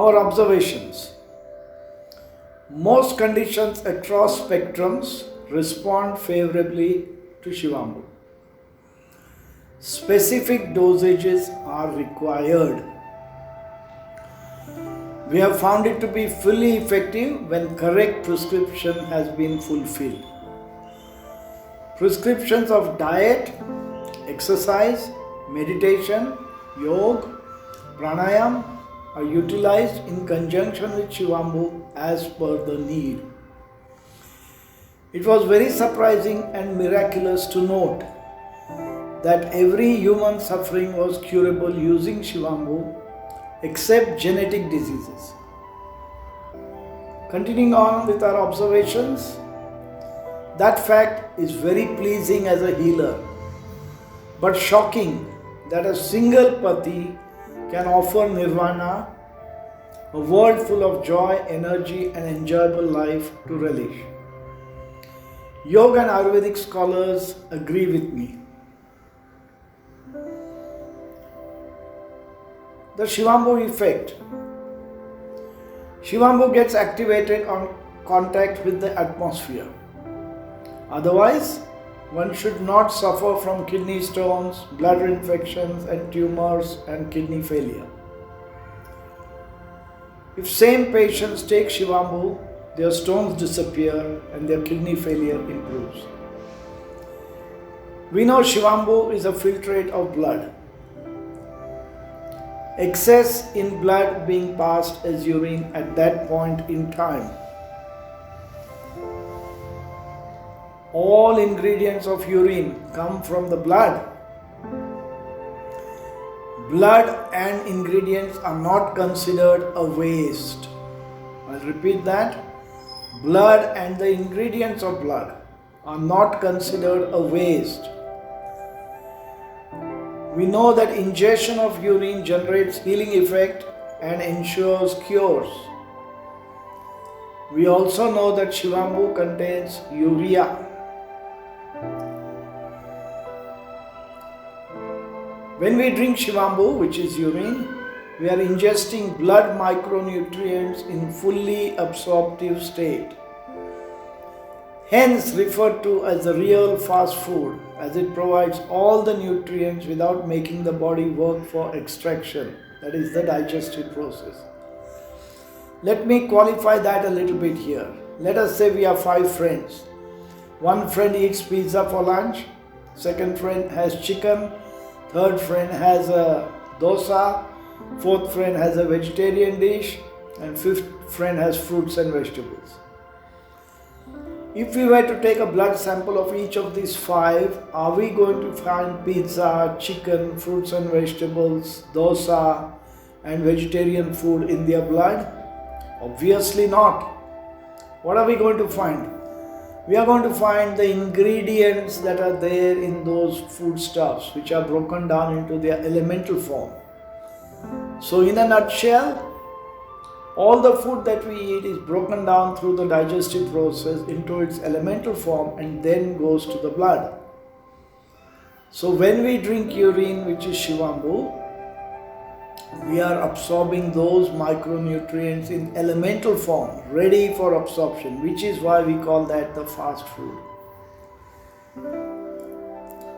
Our observations. Most conditions across spectrums respond favorably to Shivambu. Specific dosages are required. We have found it to be fully effective when correct prescription has been fulfilled. Prescriptions of diet, exercise, meditation, yoga, pranayam are utilized in conjunction with Shivambu as per the need. It was very surprising and miraculous to note that every human suffering was curable using Shivambu except genetic diseases. Continuing on with our observations, that fact is very pleasing as a healer, but shocking that a single pati can offer nirvana, a world full of joy, energy and enjoyable life to relish. Yoga and Ayurvedic scholars agree with me. The Shivambu effect. Shivambu gets activated on contact with the atmosphere. Otherwise, one should not suffer from kidney stones, bladder infections and tumors and kidney failure. If same patients take Shivambu, their stones disappear and their kidney failure improves. We know Shivambu is a filtrate of blood. Excess in blood being passed as urine at that point in time. All ingredients of urine come from the blood. Blood and ingredients are not considered a waste. I'll repeat that. Blood and the ingredients of blood are not considered a waste. We know that ingestion of urine generates healing effect and ensures cures. We also know that Shivambu contains urea. When we drink Shivambu, which is urine, we are ingesting blood micronutrients in fully absorptive state. Hence referred to as the real fast food, as it provides all the nutrients without making the body work for extraction, that is the digestive process. Let me qualify that a little bit here. Let us say we are 5 friends. One friend eats pizza for lunch, second friend has chicken, third friend has a dosa, fourth friend has a vegetarian dish, and fifth friend has fruits and vegetables. If we were to take a blood sample of each of these 5, are we going to find pizza, chicken, fruits and vegetables, dosa and vegetarian food in their blood? Obviously not. What are we going to find? We are going to find the ingredients that are there in those foodstuffs, which are broken down into their elemental form. So in a nutshell, all the food that we eat is broken down through the digestive process into its elemental form and then goes to the blood. So when we drink urine, which is Shivambu, we are absorbing those micronutrients in elemental form, ready for absorption, which is why we call that the fast food.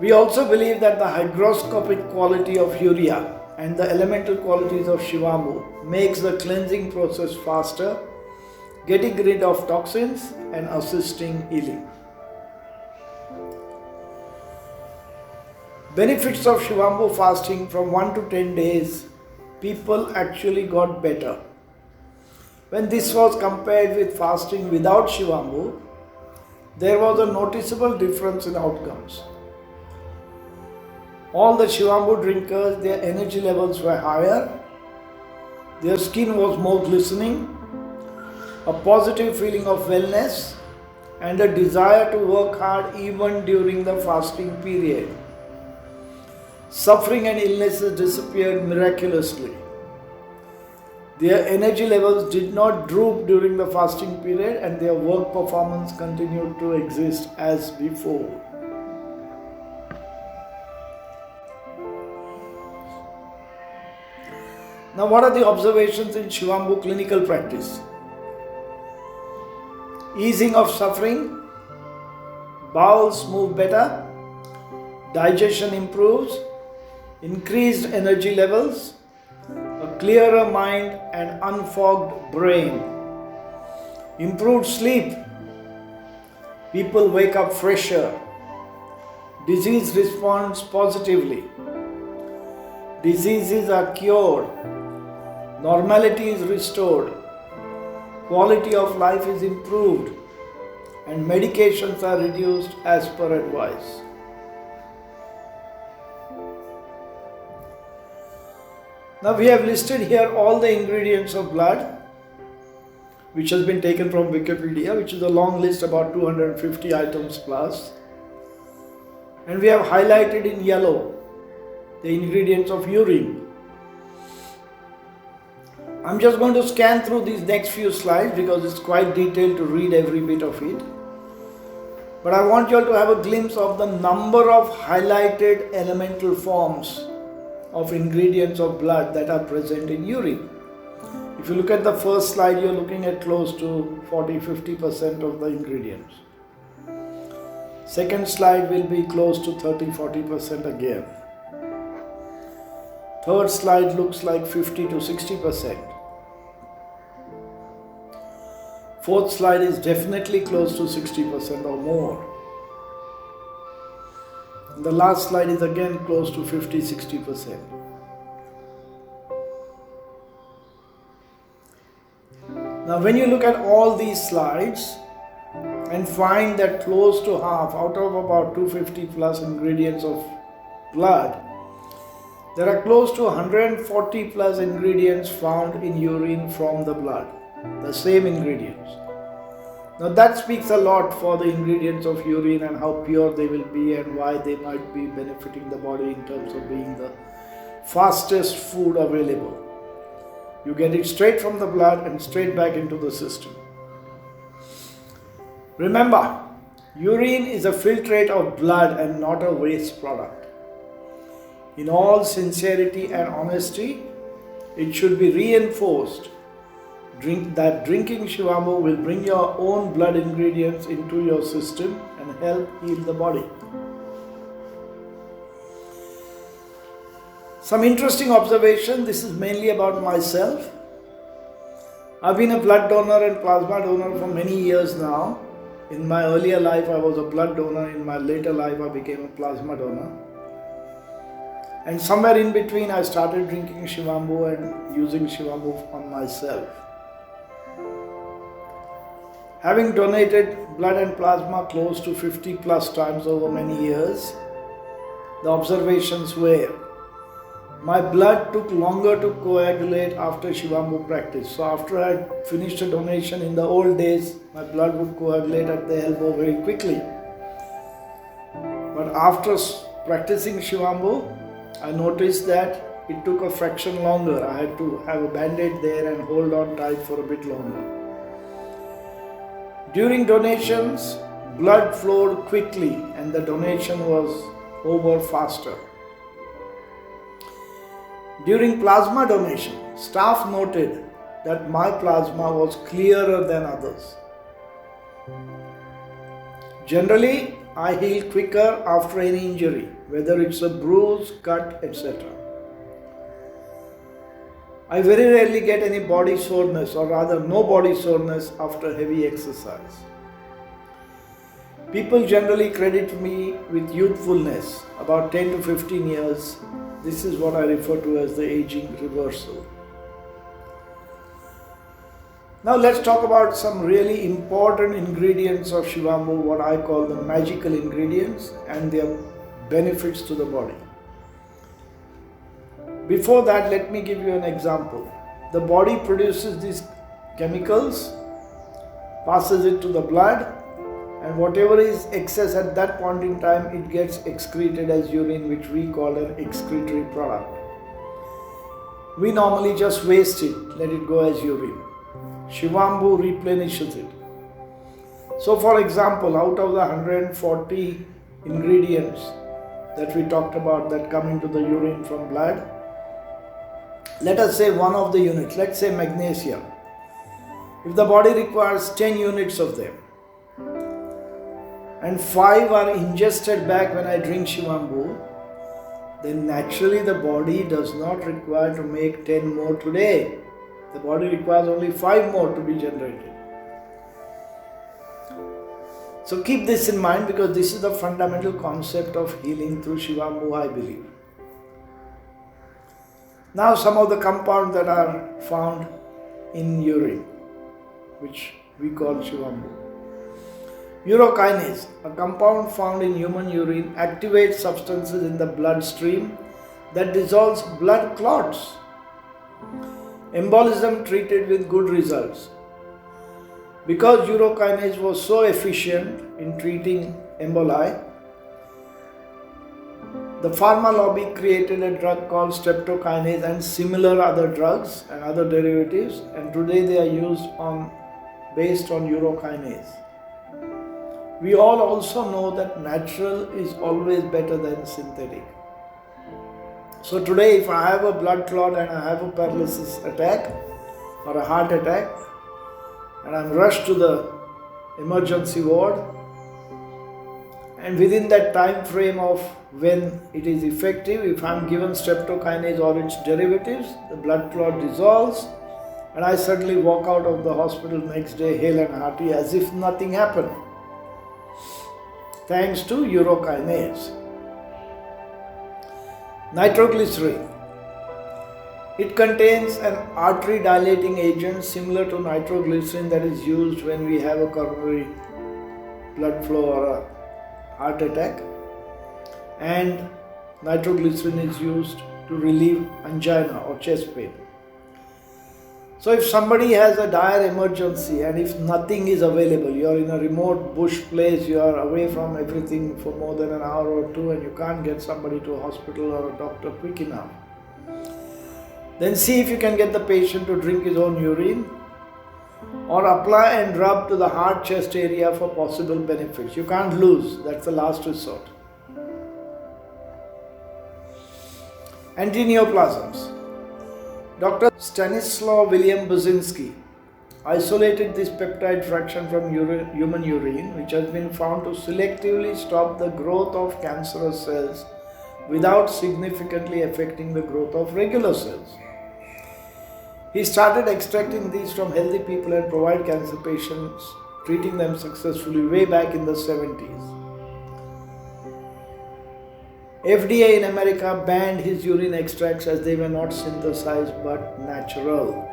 We also believe that the hygroscopic quality of urea and the elemental qualities of Shivambu makes the cleansing process faster, getting rid of toxins and assisting healing. Benefits of Shivambu fasting from 1 to 10 days, people actually got better. When this was compared with fasting without Shivambu, there was a noticeable difference in outcomes. All the Shivambu drinkers, their energy levels were higher, their skin was more glistening, a positive feeling of wellness, and a desire to work hard even during the fasting period. Suffering and illnesses disappeared miraculously. Their energy levels did not droop during the fasting period and their work performance continued to exist as before. Now, what are the observations in Shivambu clinical practice? Easing of suffering, bowels move better, digestion improves, increased energy levels, a clearer mind and unfogged brain, improved sleep, people wake up fresher, disease responds positively, diseases are cured, normality is restored, quality of life is improved, and medications are reduced as per advice. Now we have listed here all the ingredients of blood, which has been taken from Wikipedia, which is a long list, about 250 items plus. And we have highlighted in yellow the ingredients of urine. I'm just going to scan through these next few slides because it's quite detailed to read every bit of it. But I want you all to have a glimpse of the number of highlighted elemental forms of ingredients of blood that are present in urine. If you look at the first slide, you're looking at close to 40-50% of the ingredients. Second slide will be close to 30-40% again. Third slide looks like 50-60%. Fourth slide is definitely close to 60% or more. And the last slide is again close to 50-60%. Now when you look at all these slides and find that close to half out of about 250 plus ingredients of blood, there are close to 140 plus ingredients found in urine from the blood, the same ingredients. Now that speaks a lot for the ingredients of urine and how pure they will be and why they might be benefiting the body in terms of being the fastest food available. You get it straight from the blood and straight back into the system. Remember, urine is a filtrate of blood and not a waste product. In all sincerity and honesty, it should be reinforced that drinking Shivambu will bring your own blood ingredients into your system and help heal the body. Some interesting observation. This is mainly about myself. I've been a blood donor and plasma donor for many years now. In my earlier life, I was a blood donor. In my later life, I became a plasma donor. And somewhere in between, I started drinking Shivambu and using Shivambu on myself. Having donated blood and plasma close to 50 plus times over many years, the observations were: my blood took longer to coagulate after Shivambu practice. So after I finished a donation in the old days, my blood would coagulate at the elbow very quickly. But after practicing Shivambu, I noticed that it took a fraction longer. I had to have a band-aid there and hold on tight for a bit longer. During donations, blood flowed quickly and the donation was over faster. During plasma donation, staff noted that my plasma was clearer than others. Generally, I heal quicker after any injury, whether it's a bruise, cut, etc. I very rarely get any body soreness, or rather no body soreness after heavy exercise. People generally credit me with youthfulness, about 10 to 15 years. This is what I refer to as the aging reversal. Now let's talk about some really important ingredients of Shivambu, what I call the magical ingredients, and their benefits to the body. Before that, let me give you an example. The body produces these chemicals, passes it to the blood, and whatever is excess at that point in time, it gets excreted as urine, which we call an excretory product. We normally just waste it, let it go as urine. Shivambu replenishes it. So for example, out of the 140 ingredients that we talked about that come into the urine from blood, let us say one of the units, let's say magnesium. If the body requires 10 units of them and 5 are ingested back when I drink Shivambu, then naturally the body does not require to make 10 more today. The body requires only 5 more to be generated. So keep this in mind, because this is the fundamental concept of healing through Shivambu, I believe. Now some of the compounds that are found in urine, which we call Shivambu. Urokinase, a compound found in human urine, activates substances in the bloodstream that dissolves blood clots. Embolism treated with good results. Because urokinase was so efficient in treating emboli, the pharma lobby created a drug called streptokinase and similar other drugs and other derivatives, and today they are used based on urokinase. We all also know that natural is always better than synthetic. So today if I have a blood clot and I have a paralysis attack or a heart attack and I'm rushed to the emergency ward, and within that time frame of when it is effective, if I'm given streptokinase or its derivatives, the blood clot dissolves and I suddenly walk out of the hospital next day hale and hearty as if nothing happened, thanks to urokinase. Nitroglycerin. It contains an artery dilating agent similar to nitroglycerin that is used when we have a coronary blood flow or a heart attack, and nitroglycerin is used to relieve angina or chest pain. So if somebody has a dire emergency and if nothing is available, you are in a remote bush place, you are away from everything for more than an hour or two and you can't get somebody to a hospital or a doctor quick enough, then see if you can get the patient to drink his own urine or apply and rub to the heart chest area for possible benefits. You can't lose, that's the last resort. Antineoplasms. Dr. Stanislaw William Buzinski isolated this peptide fraction from human urine, which has been found to selectively stop the growth of cancerous cells without significantly affecting the growth of regular cells. He started extracting these from healthy people and provide cancer patients, treating them successfully way back in the 70s. FDA in America banned his urine extracts as they were not synthesized but natural.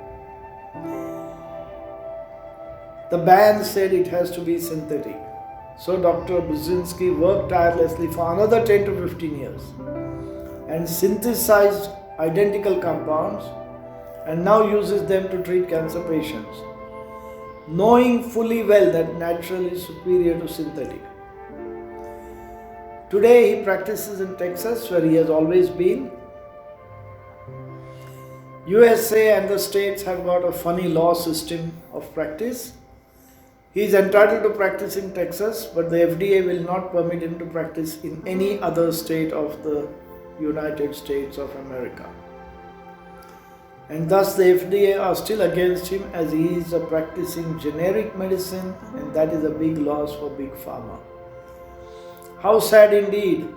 The ban said it has to be synthetic. So Dr. Buzinski worked tirelessly for another 10 to 15 years and synthesized identical compounds and now uses them to treat cancer patients, knowing fully well that natural is superior to synthetic. Today he practices in Texas, where he has always been. USA and the states have got a funny law system of practice. He is entitled to practice in Texas, but the FDA will not permit him to practice in any other state of the United States of America. And thus the FDA are still against him, as he is a practicing generic medicine, and that is a big loss for Big Pharma. How sad indeed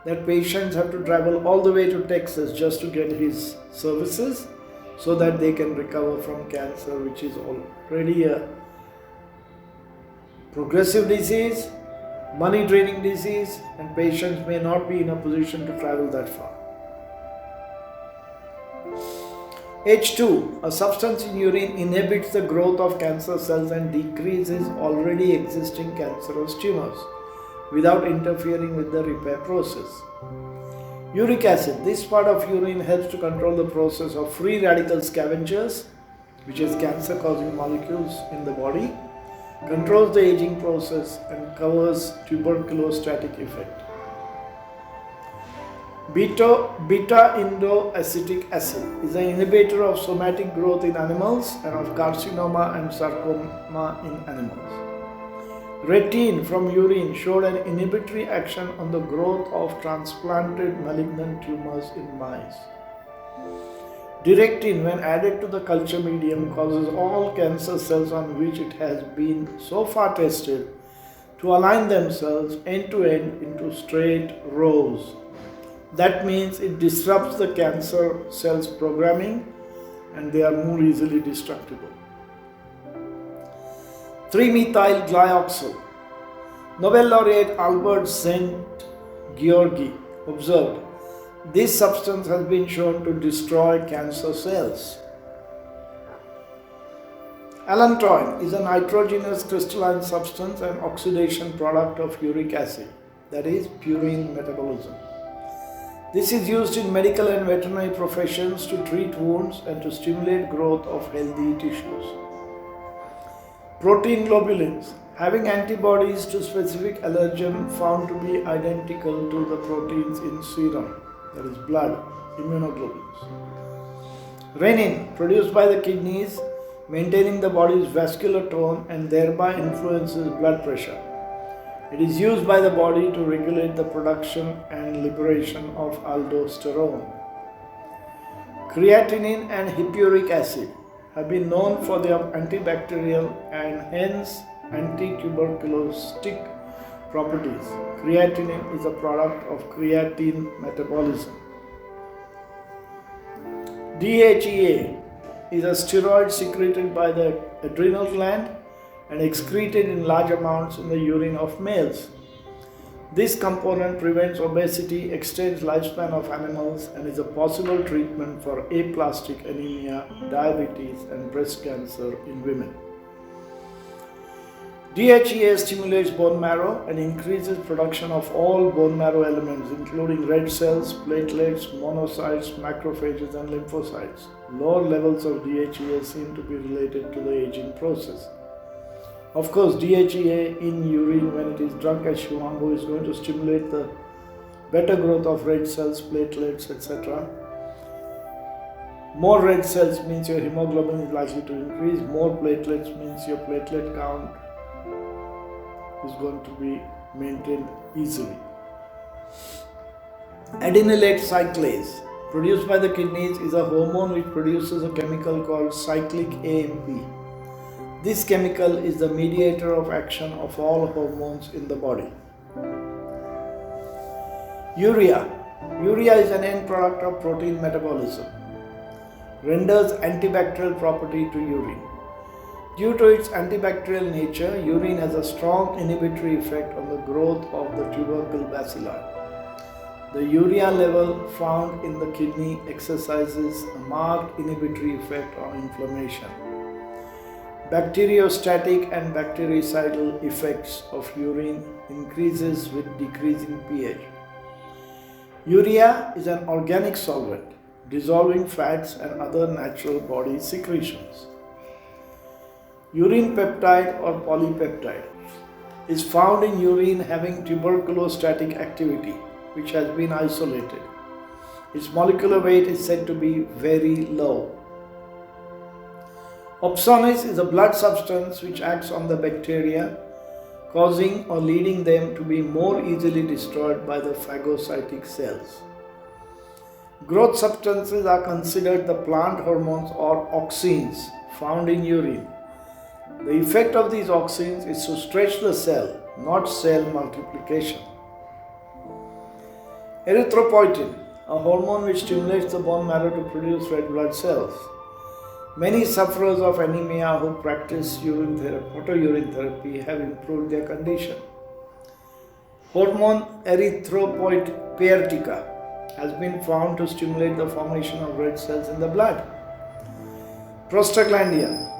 that patients have to travel all the way to Texas just to get his services so that they can recover from cancer, which is already a progressive disease, money draining disease, and patients may not be in a position to travel that far. H2, a substance in urine, inhibits the growth of cancer cells and decreases already existing cancerous tumors without interfering with the repair process. Uric acid, this part of urine helps to control the process of free radical scavengers, which is cancer causing molecules in the body, controls the aging process and covers tuberculostatic effect. Beta-indoacetic acid is an inhibitor of somatic growth in animals and of carcinoma and sarcoma in animals. Retin from urine showed an inhibitory action on the growth of transplanted malignant tumors in mice. Directin, when added to the culture medium, causes all cancer cells on which it has been so far tested to align themselves end to end into straight rows. That means it disrupts the cancer cells' programming and they are more easily destructible. 3-methyl-glyoxal. Nobel laureate Albert Szent-Györgyi observed, this substance has been shown to destroy cancer cells. Allantoin is a nitrogenous crystalline substance and oxidation product of uric acid, that is, purine metabolism. This is used in medical and veterinary professions to treat wounds and to stimulate growth of healthy tissues. Protein globulins, having antibodies to specific allergen found to be identical to the proteins in serum, that is blood, immunoglobulins. Renin, produced by the kidneys, maintaining the body's vascular tone and thereby influences blood pressure. It is used by the body to regulate the production and liberation of aldosterone. Creatinine and hippuric acid have been known for their antibacterial and hence antituberculostic properties. Creatinine is a product of creatine metabolism. DHEA is a steroid secreted by the adrenal gland and excreted in large amounts in the urine of males. This component prevents obesity, extends lifespan of animals, and is a possible treatment for aplastic anemia, diabetes, and breast cancer in women. DHEA stimulates bone marrow and increases production of all bone marrow elements, including red cells, platelets, monocytes, macrophages, and lymphocytes. Lower levels of DHEA seem to be related to the aging process. Of course, DHEA in urine when it is drunk as Shivambu is going to stimulate the better growth of red cells, platelets, etc. More red cells means your hemoglobin is likely to increase. More platelets means your platelet count is going to be maintained easily. Adenylate cyclase, produced by the kidneys, is a hormone which produces a chemical called cyclic AMP. This chemical is the mediator of action of all hormones in the body. Urea. Urea is an end product of protein metabolism. Renders antibacterial property to urine. Due to its antibacterial nature, urine has a strong inhibitory effect on the growth of the tubercle bacilli. The urea level found in the kidney exercises a marked inhibitory effect on inflammation. Bacteriostatic and bactericidal effects of urine increases with decreasing pH. Urea is an organic solvent, dissolving fats and other natural body secretions. Urine peptide or polypeptide is found in urine having tuberculostatic activity, which has been isolated. Its molecular weight is said to be very low. Opsonase is a blood substance which acts on the bacteria, causing or leading them to be more easily destroyed by the phagocytic cells. Growth substances are considered the plant hormones or auxins found in urine. The effect of these auxins is to stretch the cell, not cell multiplication. Erythropoietin, a hormone which stimulates the bone marrow to produce red blood cells. Many sufferers of anemia who practice urine therapy have improved their condition. Hormone erythropoietica has been found to stimulate the formation of red cells in the blood. Prostaglandin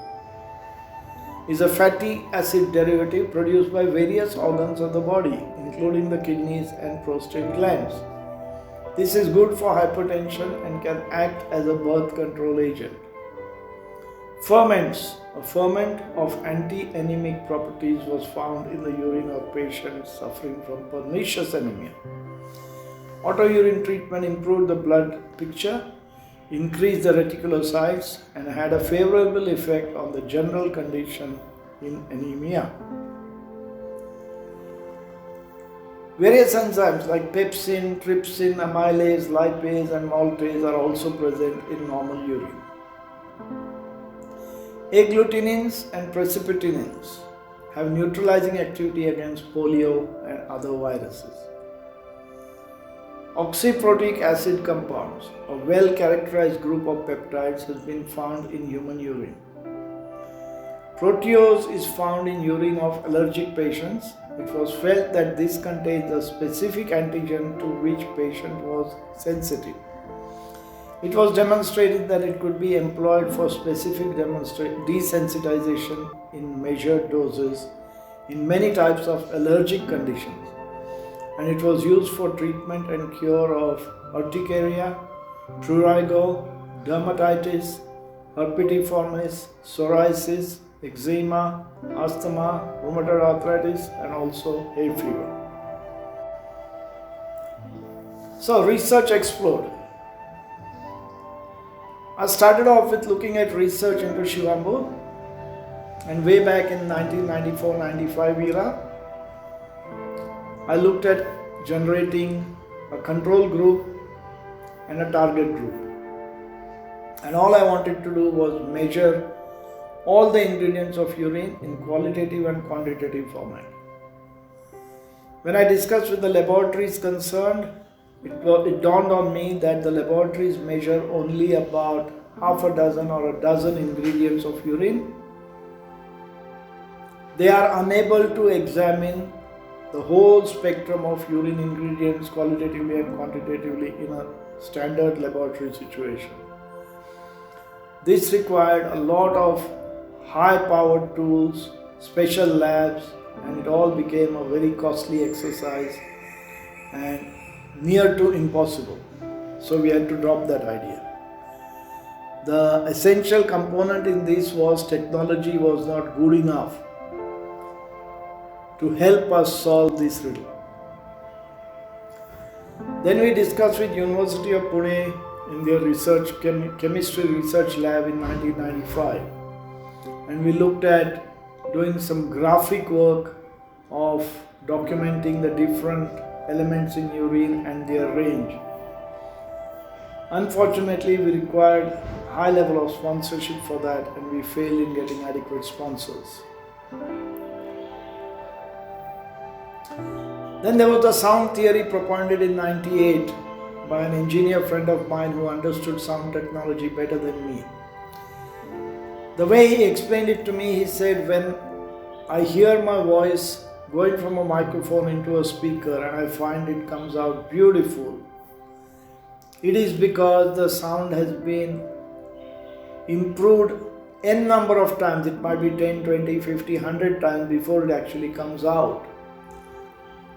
is a fatty acid derivative produced by various organs of the body, including the kidneys and prostate glands. This is good for hypertension and can act as a birth control agent. Ferments. A ferment of anti-anemic properties was found in the urine of patients suffering from pernicious anemia. Autourine treatment improved the blood picture, increased the reticulocytes, and had a favorable effect on the general condition in anemia. Various enzymes like pepsin, trypsin, amylase, lipase and maltase are also present in normal urine. Agglutinins and precipitins have neutralizing activity against polio and other viruses. Oxyprotic acid compounds, a well-characterized group of peptides, has been found in human urine. Proteose is found in urine of allergic patients. It was felt that this contains a specific antigen to which patient was sensitive. It was demonstrated that it could be employed for specific desensitization in measured doses in many types of allergic conditions, and it was used for treatment and cure of urticaria, prurigo, dermatitis, herpetiformis, psoriasis, eczema, asthma, rheumatoid arthritis, and also hay fever. So research explored. I started off with looking at research into Shivambu, and way back in 1994-95 era, I looked at generating a control group and a target group. And all I wanted to do was measure all the ingredients of urine in qualitative and quantitative format. When I discussed with the laboratories concerned, it dawned on me that the laboratories measure only about half a dozen or a dozen ingredients of urine. They are unable to examine the whole spectrum of urine ingredients qualitatively and quantitatively in a standard laboratory situation. This required a lot of high-powered tools, special labs, and it all became a very costly exercise and near to impossible. So we had to drop that idea. The essential component in this was technology was not good enough to help us solve this riddle. Then we discussed with University of Pune in their research chemistry research lab in 1995, and we looked at doing some graphic work of documenting the different elements in urine and their range. Unfortunately, we required high level of sponsorship for that, and we failed in getting adequate sponsors. Then there was the sound theory propounded in 98 by an engineer friend of mine who understood sound technology better than me. The way he explained it to me, he said, when I hear my voice going from a microphone into a speaker and I find it comes out beautiful, it is because the sound has been improved n number of times. It might be 10, 20, 50, 100 times before it actually comes out.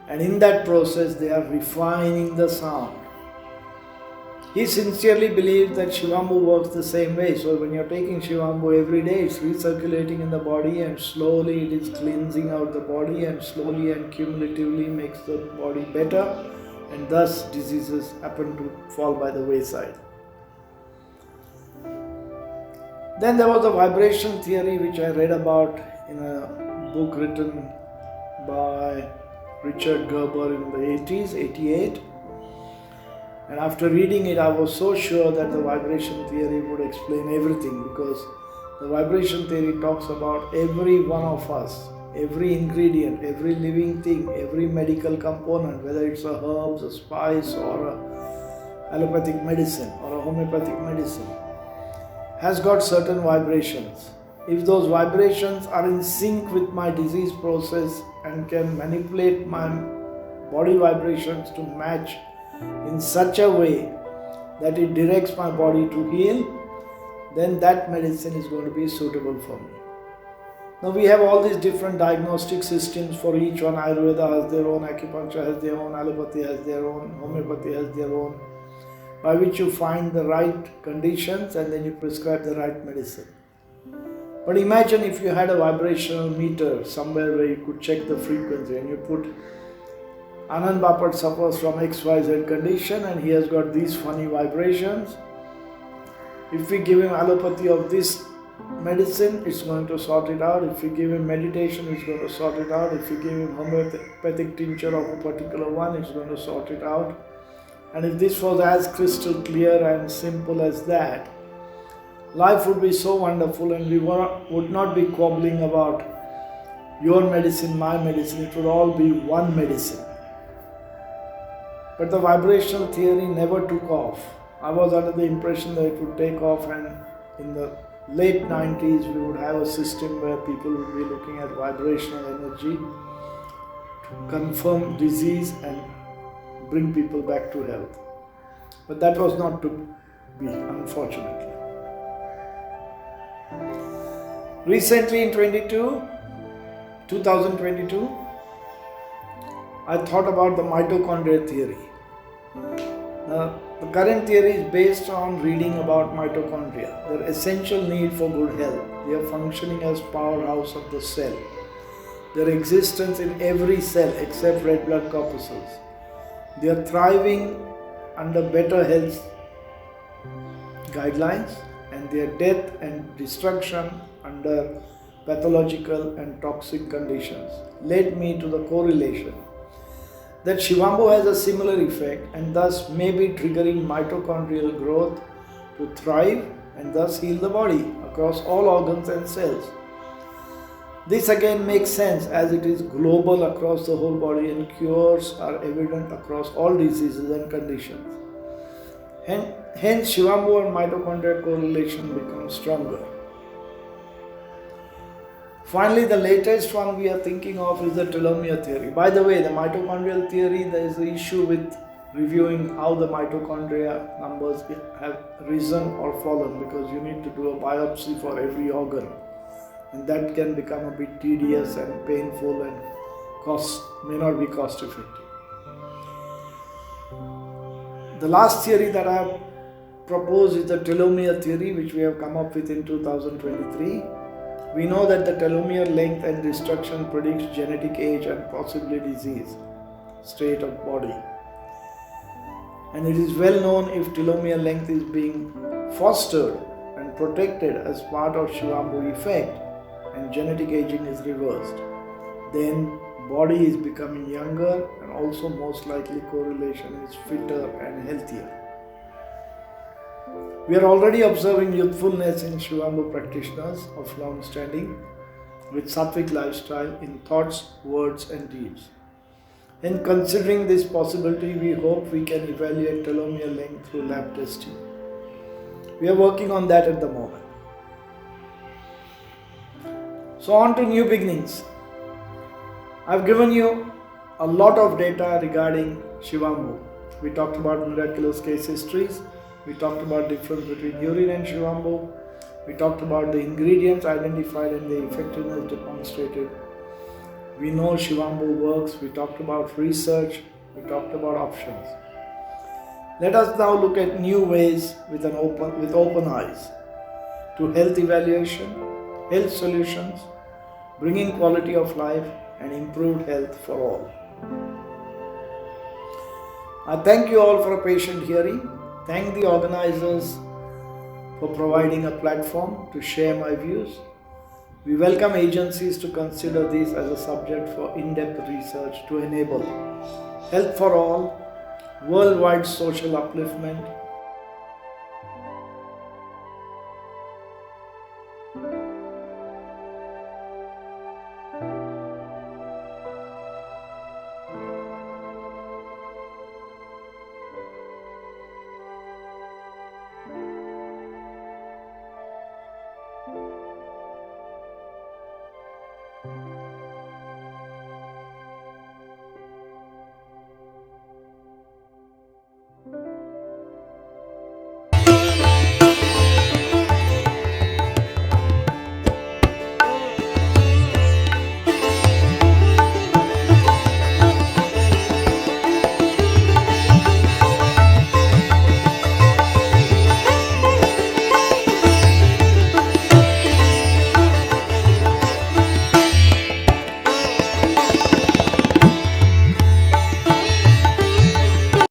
And in that process, they are refining the sound. He sincerely believes that Shivambu works the same way. So when you're taking Shivambu every day, it's recirculating in the body and slowly it is cleansing out the body and slowly and cumulatively makes the body better, and thus diseases happen to fall by the wayside. Then there was the vibration theory, which I read about in a book written by Richard Gerber in the 80s, 88. And after reading it, I was so sure that the vibration theory would explain everything, because the vibration theory talks about every one of us, every ingredient, every living thing, every medical component, whether it's a herbs, a spice, or a allopathic medicine or a homeopathic medicine, has got certain vibrations. If those vibrations are in sync with my disease process and can manipulate my body vibrations to match in such a way that it directs my body to heal, then that medicine is going to be suitable for me. Now we have all these different diagnostic systems for each one. Ayurveda has their own, acupuncture has their own, allopathy has their own, homeopathy has their own, by which you find the right conditions and then you prescribe the right medicine. But imagine if you had a vibrational meter somewhere where you could check the frequency, and you put Anand Bapat suffers from XYZ condition and he has got these funny vibrations. If we give him allopathy of this medicine, it's going to sort it out. If you give him meditation, it's going to sort it out. If you give him homeopathic tincture of a particular one, it's going to sort it out. And if this was as crystal clear and simple as that, life would be so wonderful, and we would not be quarreling about your medicine, my medicine. It would all be one medicine. But the vibrational theory never took off. I was under the impression that it would take off, and in the late 90s we would have a system where people would be looking at vibrational energy to confirm disease and bring people back to health. But that was not to be, unfortunately. Recently in 2022, I thought about the mitochondria theory. The current theory is based on reading about mitochondria, their essential need for good health. They are functioning as powerhouse of the cell. Their existence in every cell except red blood corpuscles. They are thriving under better health guidelines, and their death and destruction under pathological and toxic conditions led me to the correlation that Shivambu has a similar effect, and thus may be triggering mitochondrial growth to thrive and thus heal the body across all organs and cells. This again makes sense as it is global across the whole body, and cures are evident across all diseases and conditions. Hence Shivambu and mitochondria correlation becomes stronger. Finally, the latest one we are thinking of is the telomere theory. By the way, the mitochondrial theory, there is an issue with reviewing how the mitochondria numbers have risen or fallen, because you need to do a biopsy for every organ, and that can become a bit tedious and painful and may not be cost effective. The last theory that I have proposed is the telomere theory, which we have come up with in 2023. We know that the telomere length and destruction predicts genetic age and possibly disease state of body. And it is well known if telomere length is being fostered and protected as part of Shivambu effect and genetic aging is reversed, then body is becoming younger, and also most likely correlation is fitter and healthier. We are already observing youthfulness in Shivambu practitioners of long standing with sattvic lifestyle in thoughts, words and deeds. In considering this possibility, we hope we can evaluate telomere length through lab testing. We are working on that at the moment. So on to new beginnings. I've given you a lot of data regarding Shivambu. We talked about miraculous case histories. We talked about difference between urine and Shivambu. We talked about the ingredients identified and the effectiveness demonstrated. We know Shivambu works. We talked about research. We talked about options. Let us now look at new ways with open eyes to health evaluation, health solutions, bringing quality of life and improved health for all. I thank you all for a patient hearing. Thank the organizers for providing a platform to share my views. We welcome agencies to consider this as a subject for in-depth research to enable health for all, worldwide social upliftment,